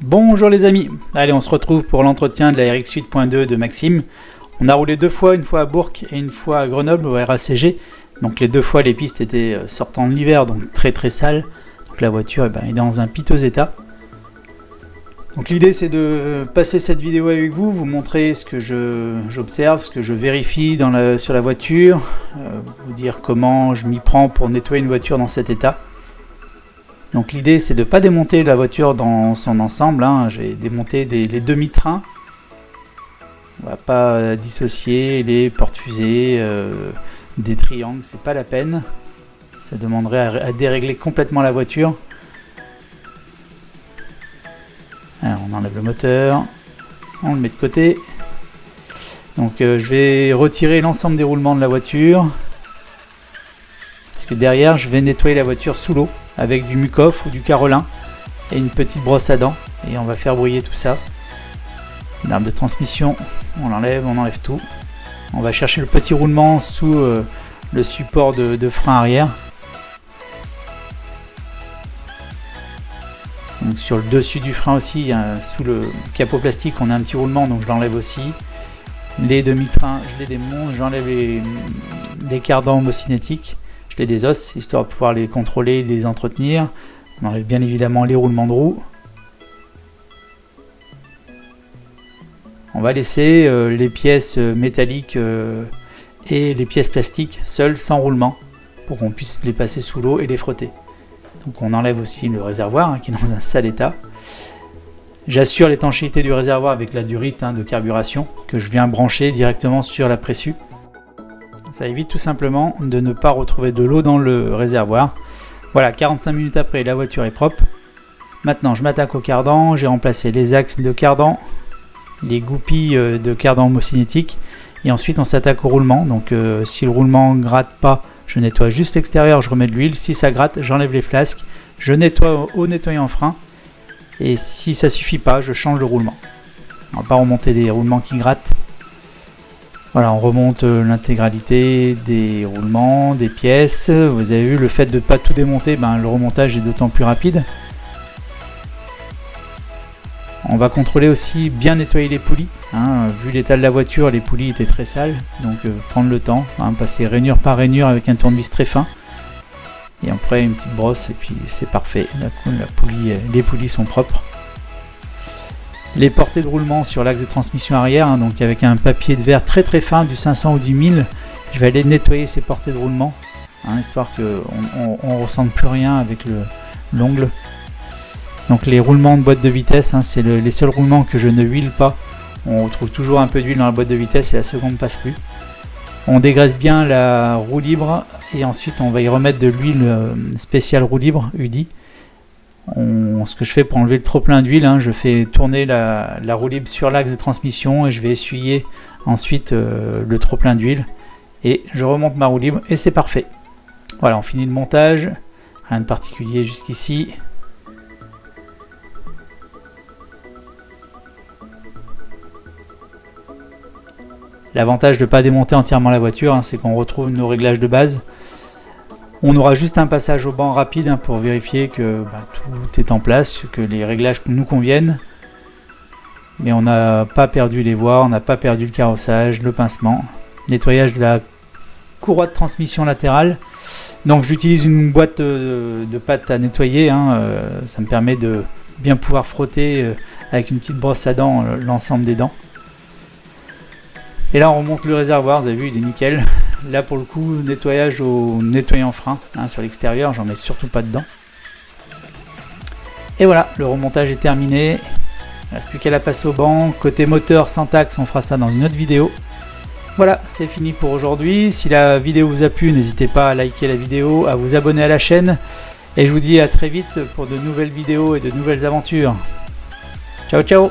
Bonjour les amis, allez on se retrouve pour l'entretien de la RX 8.2 de Maxime. On a roulé deux fois, une fois à Bourg et une fois à Grenoble au RACG. Donc les deux fois les pistes étaient sortant de l'hiver, donc très sales. Donc la voiture est dans un piteux état. Donc l'idée c'est de passer cette vidéo avec vous, vous montrer ce que j'observe, ce que je vérifie sur la voiture, vous dire comment je m'y prends pour nettoyer une voiture dans cet état. Donc l'idée c'est de ne pas démonter la voiture dans son ensemble, je vais démonter les demi-trains. On va pas dissocier les porte-fusées des triangles, c'est pas la peine. Ça demanderait à dérégler complètement la voiture. Alors on enlève le moteur, on le met de côté. Donc je vais retirer l'ensemble des roulements de la voiture. Parce que derrière je vais nettoyer la voiture sous l'eau avec du Mucoff ou du Carolin et une petite brosse à dents. Et on va faire briller tout ça. L'arbre de transmission, on enlève tout. On va chercher le petit roulement sous le support de frein arrière. Donc sur le dessus du frein aussi, sous le capot plastique, on a un petit roulement, donc je l'enlève aussi. Les demi-trains, je les démonte, j'enlève les cardans homocinétiques, je les désosse, histoire de pouvoir les contrôler, les entretenir. On enlève bien évidemment les roulements de roue. On va laisser les pièces métalliques et les pièces plastiques seules, sans roulement, pour qu'on puisse les passer sous l'eau et les frotter. Donc on enlève aussi le réservoir qui est dans un sale état. J'assure l'étanchéité du réservoir avec la durite de carburation que je viens brancher directement sur la pressu. Ça évite tout simplement de ne pas retrouver de l'eau dans le réservoir. Voilà, 45 minutes après, la voiture est propre. Maintenant je m'attaque au cardan, j'ai remplacé les axes de cardan, les goupilles de cardan homocinétique, et ensuite on s'attaque au roulement. Donc si le roulement ne gratte pas, je nettoie juste l'extérieur, je remets de l'huile. Si ça gratte, j'enlève les flasques, je nettoie au nettoyant frein, et si ça suffit pas, je change le roulement. On va pas remonter des roulements qui grattent. Voilà, on remonte l'intégralité des roulements, des pièces. Vous avez vu, le fait de ne pas tout démonter, le remontage est d'autant plus rapide. On va contrôler aussi bien nettoyer les poulies. Vu l'état de la voiture, les poulies étaient très sales, donc prendre le temps, passer rainure par rainure avec un tournevis très fin. Et après une petite brosse et puis c'est parfait. Les poulies sont propres. Les portées de roulement sur l'axe de transmission arrière, donc avec un papier de verre très fin, du 500 ou du 1000, je vais aller nettoyer ces portées de roulement, histoire qu'on ne ressente plus rien avec l'ongle. Donc les roulements de boîte de vitesse, c'est les seuls roulements que je ne huile pas. On retrouve toujours un peu d'huile dans la boîte de vitesse et la seconde passe plus. On dégraisse bien la roue libre et ensuite on va y remettre de l'huile spéciale roue libre, UDI. Ce que je fais pour enlever le trop plein d'huile, je fais tourner la roue libre sur l'axe de transmission et je vais essuyer ensuite le trop plein d'huile. Et je remonte ma roue libre et c'est parfait. Voilà, on finit le montage. Rien de particulier jusqu'ici. L'avantage de ne pas démonter entièrement la voiture, c'est qu'on retrouve nos réglages de base. On aura juste un passage au banc rapide pour vérifier que tout est en place, que les réglages nous conviennent. Mais on n'a pas perdu les voies, on n'a pas perdu le carrossage, le pincement. Nettoyage de la courroie de transmission latérale. Donc j'utilise une boîte de pâte à nettoyer, ça me permet de bien pouvoir frotter avec une petite brosse à dents l'ensemble des dents. Et là on remonte le réservoir, vous avez vu il est nickel. Là pour le coup nettoyage au nettoyant frein sur l'extérieur, j'en mets surtout pas dedans. Et voilà, le remontage est terminé. Il ne reste plus qu'à la passer au banc. Côté moteur sans taxe, on fera ça dans une autre vidéo. Voilà, c'est fini pour aujourd'hui. Si la vidéo vous a plu, n'hésitez pas à liker la vidéo, à vous abonner à la chaîne. Et je vous dis à très vite pour de nouvelles vidéos et de nouvelles aventures. Ciao ciao.